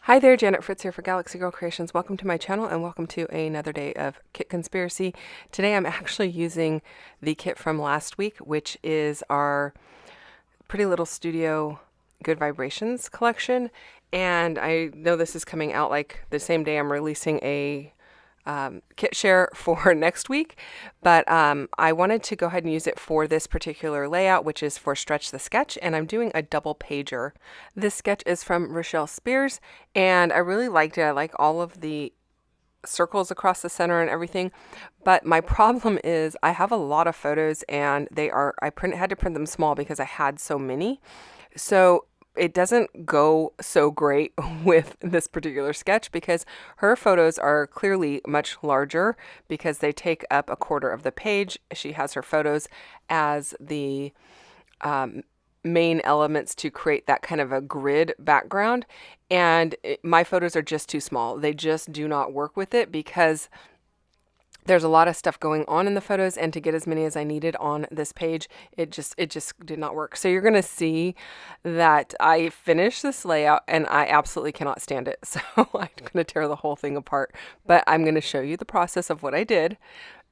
Hi there, Janet Fritz here for Galaxy Girl Creations. Welcome to my channel and welcome to another day of Kit Conspiracy. Today I'm actually using the kit from last week, which is our Pretty Little Studio Good Vibrations collection. And I know this is coming out like the same day I'm releasing a kit share for next week, but I wanted to go ahead and use it for this particular layout, which is for Stretch the Sketch, and I'm doing a double pager. This sketch is from Rochelle Spears, and I really liked it. I like all of the circles across the center and everything, but my problem is I have a lot of photos and had to print them small because I had so many. So it doesn't go so great with this particular sketch because her photos are clearly much larger because they take up a quarter of the page. She has her photos as the main elements to create that kind of a grid background, and my photos are just too small. They just do not work with it because there's a lot of stuff going on in the photos, and to get as many as I needed on this page, it just did not work. So you're going to see that I finished this layout and I absolutely cannot stand it. So I'm going to tear the whole thing apart, but I'm going to show you the process of what I did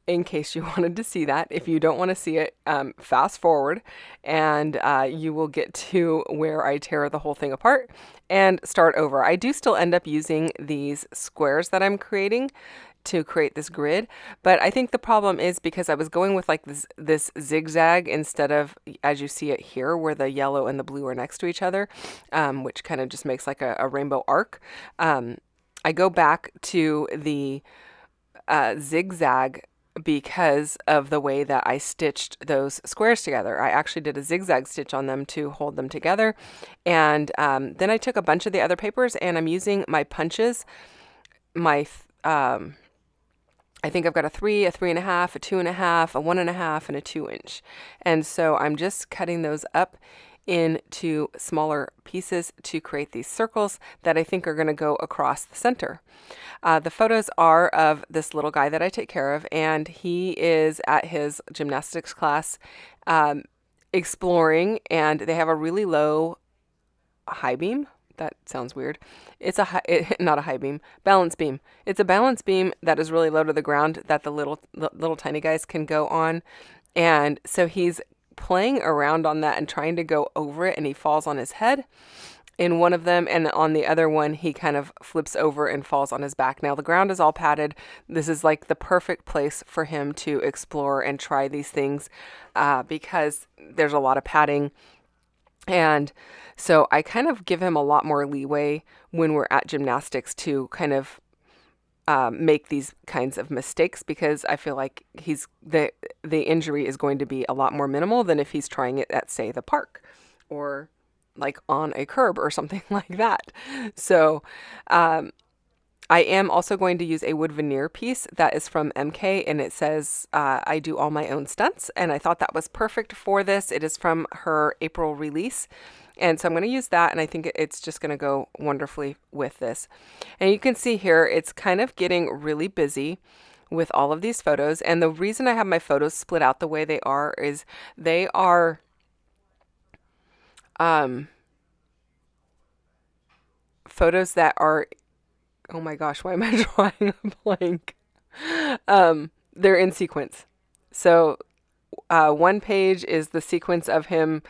in case you wanted to see that. If you don't want to see it, fast forward and you will get to where I tear the whole thing apart and start over. I do still end up using these squares that I'm creating to create this grid, but I think the problem is because I was going with like this zigzag instead of, as you see it here, where the yellow and the blue are next to each other, which kind of just makes like a rainbow arc. I go back to the zigzag because of the way that I stitched those squares together. I actually did a zigzag stitch on them to hold them together, and then I took a bunch of the other papers and I'm using my punches, I think I've got a 3, a 3.5, a 2.5, a 1.5, and a 2-inch. And so I'm just cutting those up into smaller pieces to create these circles that I think are going to go across the center. The photos are of this little guy that I take care of, and he is at his gymnastics class exploring, and they have a really low high beam. That sounds weird. It's not a high beam, balance beam. It's a balance beam that is really low to the ground that the little tiny guys can go on. And so he's playing around on that and trying to go over it, and he falls on his head in one of them, and on the other one he kind of flips over and falls on his back. Now the ground is all padded. This is like the perfect place for him to explore and try these things because there's a lot of padding. And so I kind of give him a lot more leeway when we're at gymnastics to kind of make these kinds of mistakes, because I feel like the injury is going to be a lot more minimal than if he's trying it at, say, the park or like on a curb or something like that. So I am also going to use a wood veneer piece that is from MK, and it says I do all my own stunts, and I thought that was perfect for this. It is from her April release, and so I'm going to use that, and I think it's just going to go wonderfully with this. And you can see here it's kind of getting really busy with all of these photos, and the reason I have my photos split out the way they are is they are photos that are, oh my gosh, why am I drawing a blank? They're in sequence. So one page is the sequence of him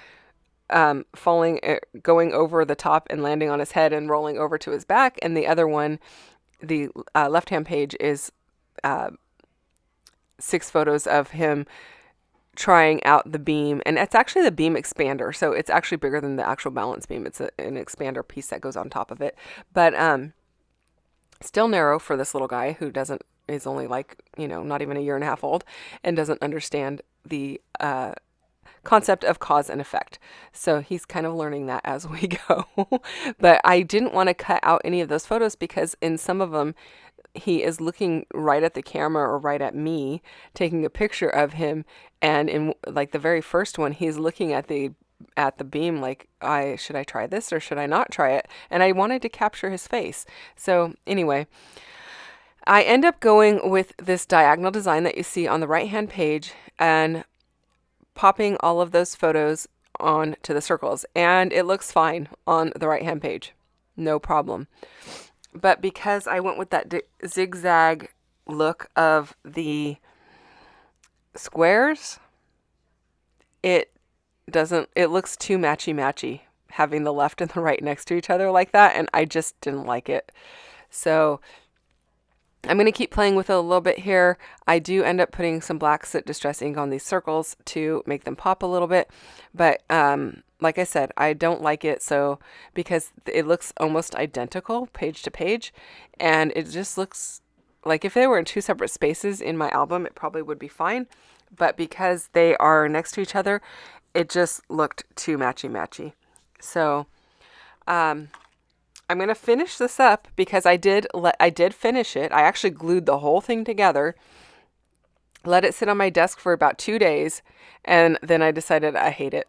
falling, going over the top and landing on his head and rolling over to his back. And the other one, the left-hand page, is 6 photos of him trying out the beam, and it's actually the beam expander, so it's actually bigger than the actual balance beam. It's an expander piece that goes on top of it, but still narrow for this little guy who is only like, not even a year and a half old and doesn't understand the concept of cause and effect. So he's kind of learning that as we go. But I didn't want to cut out any of those photos because in some of them he is looking right at the camera or right at me taking a picture of him, and in like the very first one he's looking at the beam like, should I try this or should I not try it? And I wanted to capture his face. So anyway, I end up going with this diagonal design that you see on the right hand page and popping all of those photos on to the circles, and it looks fine on the right hand page. no problem. But because I went with that zigzag look of the squares, it looks too matchy having the left and the right next to each other like that, and I just didn't like it. So I'm going to keep playing with it a little bit here. I do end up putting some black soot distress ink on these circles to make them pop a little bit, but like I said, I don't like it, so because it looks almost identical page to page, and it just looks like if they were in two separate spaces in my album, it probably would be fine, but because they are next to each other, it just looked too matchy. So I'm going to finish this up because I did finish it. I actually glued the whole thing together, let it sit on my desk for about 2 days, and then I decided I hate it.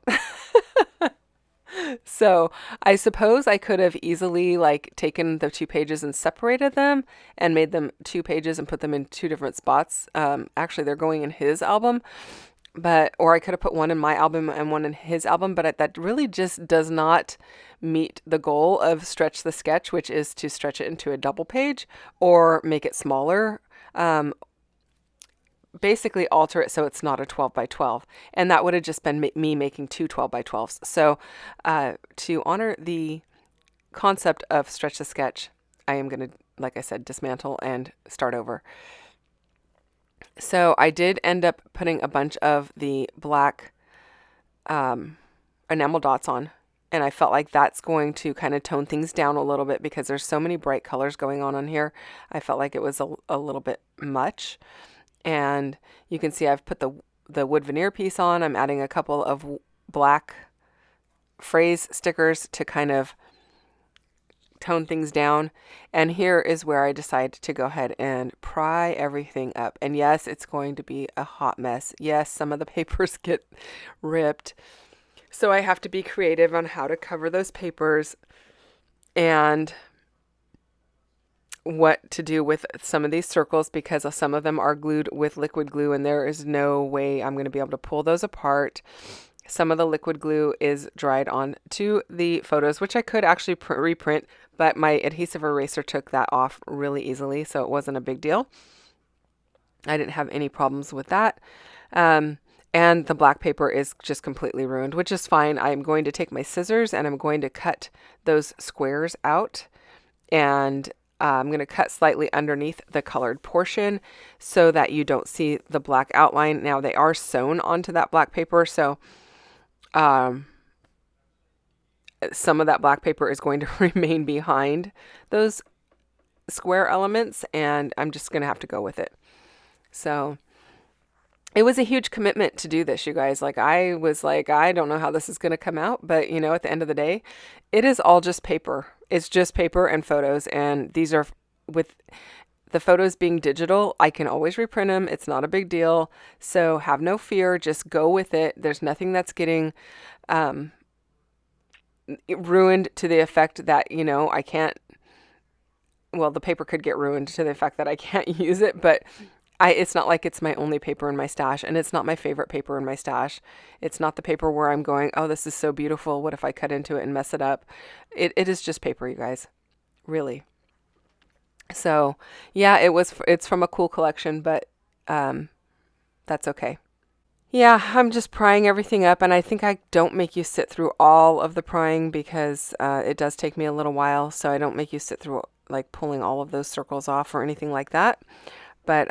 So I suppose I could have easily like taken the 2 pages and separated them and made them 2 pages and put them in 2 different spots. Actually, they're going in his album, or I could have put one in my album and one in his album, but that really just does not meet the goal of Stretch the Sketch, which is to stretch it into a double page or make it smaller. Basically alter it so it's not a 12 by 12, and that would have just been me making 2 12 by 12s. So to honor the concept of Stretch the Sketch, I am going to, like I said, dismantle and start over. So I did end up putting a bunch of the black enamel dots on, and I felt like that's going to kind of tone things down a little bit because there's so many bright colors going on here. I felt like it was a little bit much. And you can see I've put the wood veneer piece on. I'm adding a couple of black phrase stickers to kind of tone things down. And here is where I decide to go ahead and pry everything up. And yes, it's going to be a hot mess. Yes, some of the papers get ripped. So I have to be creative on how to cover those papers and what to do with some of these circles, because some of them are glued with liquid glue and there is no way I'm going to be able to pull those apart. Some of the liquid glue is dried on to the photos, which I could actually reprint, but my adhesive eraser took that off really easily, so it wasn't a big deal. I didn't have any problems with that. And the black paper is just completely ruined, which is fine. I'm going to take my scissors and I'm going to cut those squares out, and I'm going to cut slightly underneath the colored portion so that you don't see the black outline. Now they are sewn onto that black paper, so some of that black paper is going to remain behind those square elements, and I'm just going to have to go with it. So it was a huge commitment to do this, you guys. Like, I was like, I don't know how this is going to come out, but you know, at the end of the day, it is all just paper. It's just paper and photos, and these are, with the photos being digital, I can always reprint them. It's not a big deal. So have no fear. Just go with it. There's nothing that's getting ruined to the effect that, you know, I can't, well, the paper could get ruined to the effect that I can't use it, but it's not like it's my only paper in my stash, and it's not my favorite paper in my stash. It's not the paper where I'm going, oh, this is so beautiful. What if I cut into it and mess it up? It is just paper, you guys, really. So yeah, it's from a cool collection, but that's okay. Yeah, I'm just prying everything up, and I think I don't make you sit through all of the prying because it does take me a little while, so I don't make you sit through like pulling all of those circles off or anything like that. But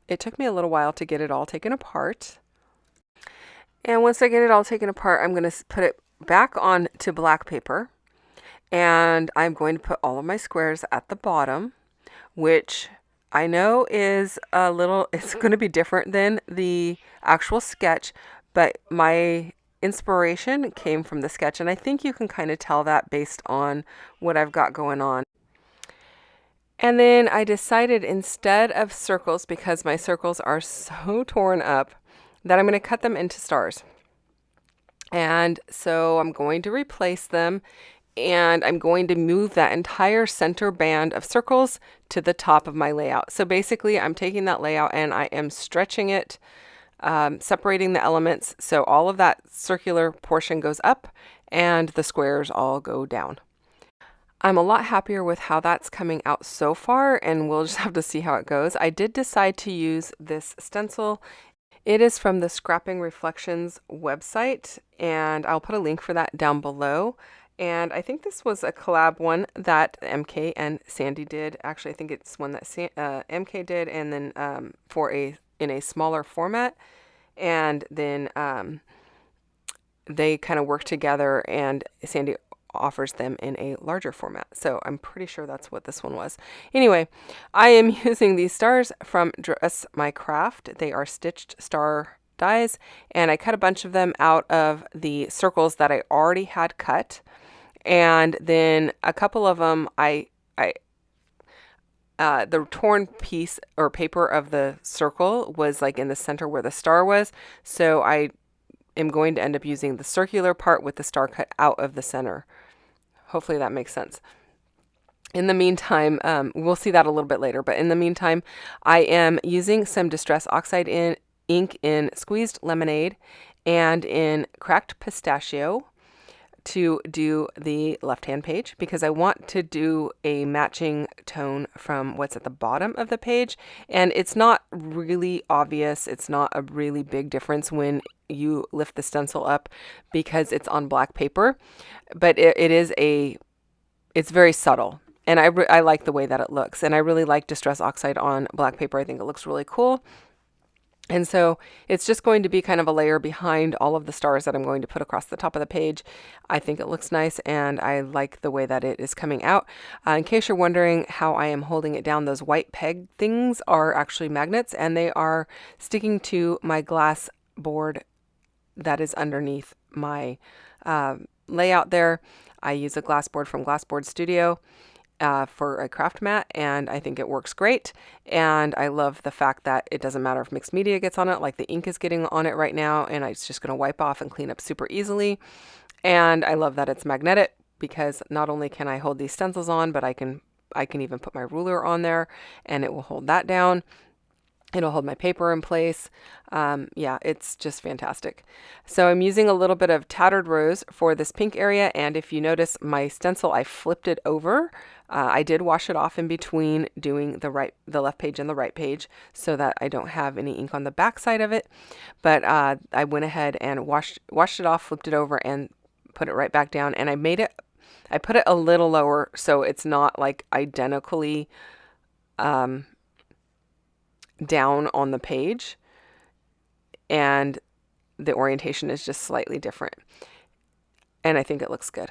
it took me a little while to get it all taken apart. And once I get it all taken apart, I'm going to put it back on to black paper. And I'm going to put all of my squares at the bottom, which I know is it's going to be different than the actual sketch, but my inspiration came from the sketch. And I think you can kind of tell that based on what I've got going on. And then I decided, instead of circles, because my circles are so torn up, that I'm going to cut them into stars. And so I'm going to replace them, and I'm going to move that entire center band of circles to the top of my layout. So basically I'm taking that layout and I am stretching it, separating the elements. So all of that circular portion goes up and the squares all go down. I'm a lot happier with how that's coming out so far, and we'll just have to see how it goes. I did decide to use this stencil. It is from the Scrapping Reflections website, and I'll put a link for that down below. And I think this was a collab one that MK and Sandy did. Actually, I think it's one that MK did, and then in a smaller format. And then they kind of work together, and Sandy offers them in a larger format. So I'm pretty sure that's what this one was. Anyway, I am using these stars from Dress My Craft. They are stitched star dies, and I cut a bunch of them out of the circles that I already had cut. And then a couple of them, the torn piece or paper of the circle was like in the center where the star was. So I am going to end up using the circular part with the star cut out of the center. Hopefully that makes sense. In the meantime, we'll see that a little bit later, but in the meantime, I am using some Distress Oxide ink in Squeezed Lemonade and in Cracked Pistachio to do the left-hand page, because I want to do a matching tone from what's at the bottom of the page. And it's not really obvious. It's not a really big difference when you lift the stencil up because it's on black paper, but it's very subtle. And I like the way that it looks. And I really like Distress Oxide on black paper. I think it looks really cool. And so it's just going to be kind of a layer behind all of the stars that I'm going to put across the top of the page. I think it looks nice, and I like the way that it is coming out. In case you're wondering how I am holding it down, those white peg things are actually magnets, and they are sticking to my glass board that is underneath my layout there. I use a glass board from Glassboard Studio for a craft mat, and I think it works great. And I love the fact that it doesn't matter if mixed media gets on it, like the ink is getting on it right now, and it's just going to wipe off and clean up super easily. And I love that it's magnetic, because not only can I hold these stencils on, but I can even put my ruler on there and it will hold that down. It'll hold my paper in place. Yeah, it's just fantastic. So I'm using a little bit of Tattered Rose for this pink area. And if you notice my stencil, I flipped it over. I did wash it off in between doing the left page and the right page so that I don't have any ink on the back side of it. But I went ahead and washed it off, flipped it over, and put it right back down. And I put it a little lower so it's not like identically down on the page, and the orientation is just slightly different, and I think it looks good.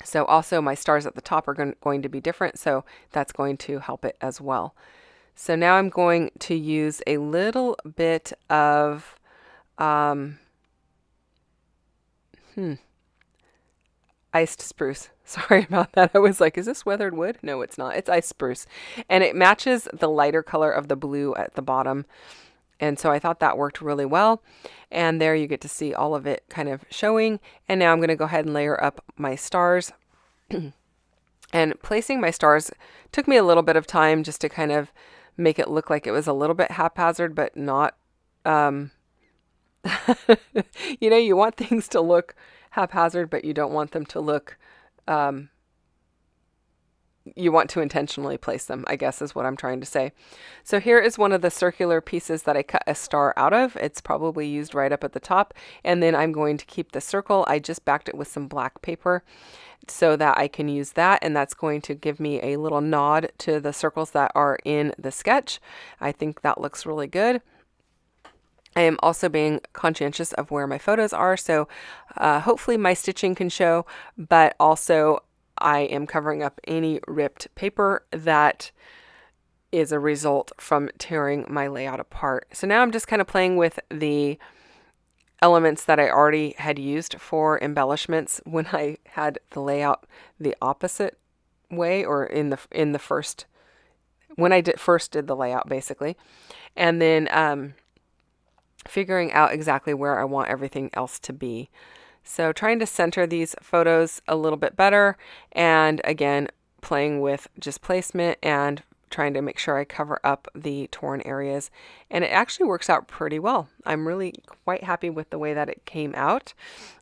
So also my stars at the top are going to be different, so that's going to help it as well. So now I'm going to use a little bit of iced spruce. Sorry about that. I was like, is this weathered wood? No, it's not. It's iced spruce. And it matches the lighter color of the blue at the bottom. And so I thought that worked really well. And there you get to see all of it kind of showing. And now I'm going to go ahead and layer up my stars. And placing my stars took me a little bit of time just to kind of make it look like it was a little bit haphazard, but not, you know, you want things to look haphazard, but you don't want them to look, you want to intentionally place them, I guess is what I'm trying to say. So here is one of the circular pieces that I cut a star out of. It's probably used right up at the top. And then I'm going to keep the circle. I just backed it with some black paper so that I can use that. And that's going to give me a little nod to the circles that are in the sketch. I think that looks really good. I am also being conscientious of where my photos are, so hopefully my stitching can show, but also I am covering up any ripped paper that is a result from tearing my layout apart. So now I'm just kind of playing with the elements that I already had used for embellishments when I had the layout the opposite way, or in the first, when I first did the layout basically, and then figuring out exactly where I want everything else to be. So trying to center these photos a little bit better, and again playing with just placement and trying to make sure I cover up the torn areas, and it actually works out pretty well. I'm really quite happy with the way that it came out.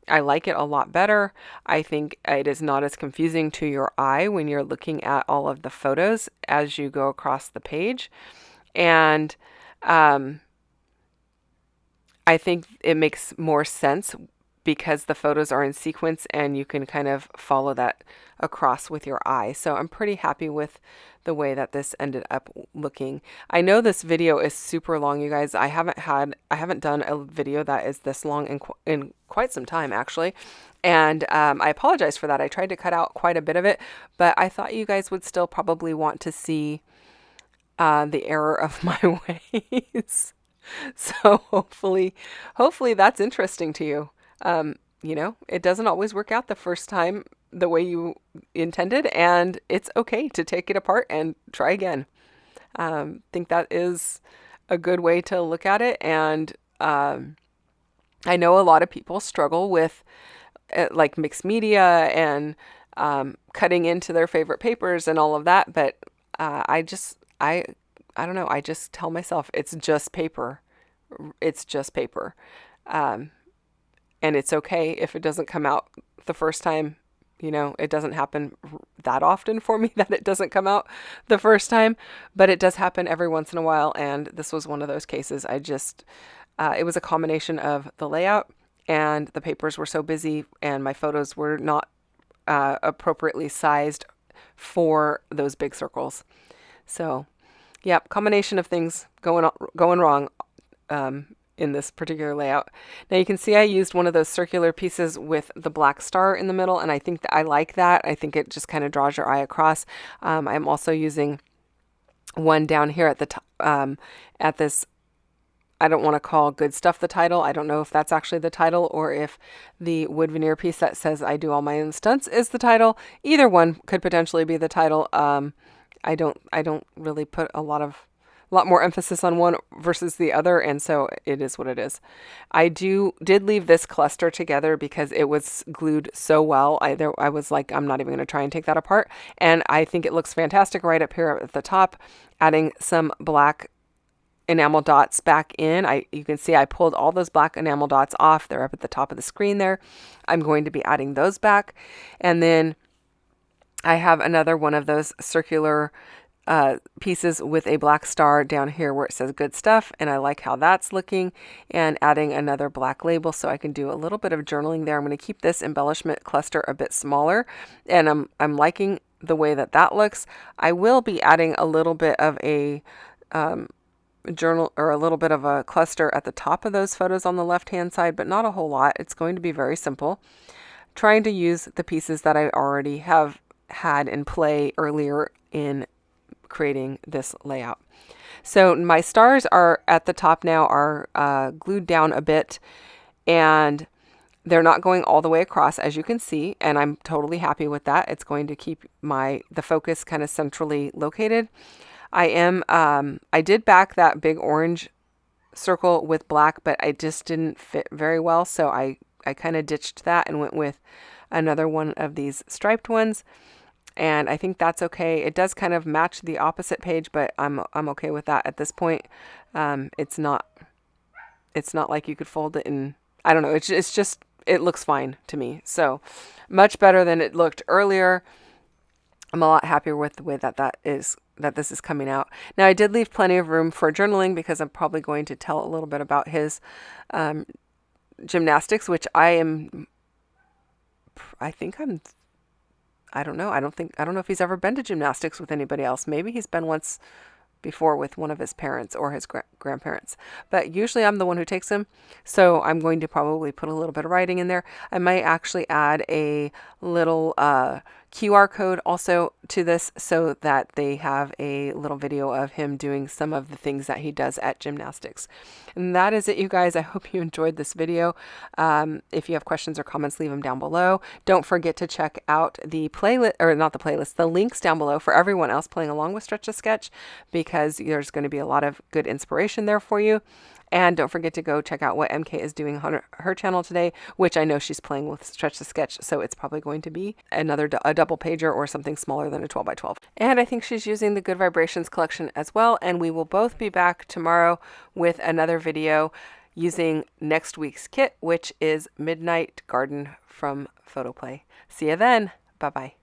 I like it a lot better. I think it is not as confusing to your eye when you're looking at all of the photos as you go across the page. And I think it makes more sense because the photos are in sequence and you can kind of follow that across with your eye. So I'm pretty happy with the way that this ended up looking. I know this video is super long, you guys. I haven't done a video that is this long in quite some time, actually. And I apologize for that. I tried to cut out quite a bit of it, but I thought you guys would still probably want to see the error of my ways. So hopefully that's interesting to you. You know, it doesn't always work out the first time the way you intended, and it's okay to take it apart and try again. Think that is a good way to look at it. And I know a lot of people struggle with like mixed media and cutting into their favorite papers and all of that, but I don't know. I just tell myself it's just paper. It's just paper. And it's okay if it doesn't come out the first time. You know, it doesn't happen that often for me that it doesn't come out the first time, but it does happen every once in a while. And this was one of those cases. It was a combination of the layout and the papers were so busy and my photos were not appropriately sized for those big circles. So, yeah, combination of things going wrong in this particular layout. Now you can see I used one of those circular pieces with the black star in the middle, and I think that I like that. I think it just kind of draws your eye across. I'm also using one down here at the top, at this, I don't want to call Good Stuff the title. I don't know if that's actually the title or if the wood veneer piece that says I do all my own stunts is the title. Either one could potentially be the title. I don't really put a lot more emphasis on one versus the other, and so it is what it is. I did leave this cluster together because it was glued so well. I was like, I'm not even going to try and take that apart, and I think it looks fantastic right up here at the top. Adding some black enamel dots back in. You can see I pulled all those black enamel dots off. They're up at the top of the screen there. I'm going to be adding those back, and then I have another one of those circular pieces with a black star down here where it says Good Stuff, and I like how that's looking, and adding another black label so I can do a little bit of journaling there. I'm going to keep this embellishment cluster a bit smaller, and I'm liking the way that looks. I will be adding a little bit of a journal or a little bit of a cluster at the top of those photos on the left hand side, but not a whole lot. It's going to be very simple. Trying to use the pieces that I already have had in play earlier in creating this layout. So my stars are at the top now, are glued down a bit, and they're not going all the way across, as you can see, and I'm totally happy with that. It's going to keep the focus kind of centrally located. I did back that big orange circle with black, but I just didn't fit very well, so I kind of ditched that and went with another one of these striped ones. And I think that's okay. It does kind of match the opposite page, but I'm okay with that at this point. It's not like you could fold it in. I don't know. It's just it looks fine to me. So much better than it looked earlier. I'm a lot happier with the way that this is coming out. Now I did leave plenty of room for journaling because I'm probably going to tell a little bit about his gymnastics, which I don't know. I don't know if he's ever been to gymnastics with anybody else. Maybe he's been once before with one of his parents or his grandparents, but usually I'm the one who takes him. So I'm going to probably put a little bit of writing in there. I might actually add a little QR code also to this so that they have a little video of him doing some of the things that he does at gymnastics. And that is it, you guys. I hope you enjoyed this video. If you have questions or comments, leave them down below. Don't forget to check out the playlist, or not the playlist, the links down below for everyone else playing along with Stretch a Sketch, because there's going to be a lot of good inspiration there for you. And don't forget to go check out what MK is doing on her channel today, which I know she's playing with Stretch to Sketch, so it's probably going to be a double pager or something smaller than a 12 by 12. And I think she's using the Good Vibrations collection as well, and we will both be back tomorrow with another video using next week's kit, which is Midnight Garden from Photoplay. See you then. Bye-bye.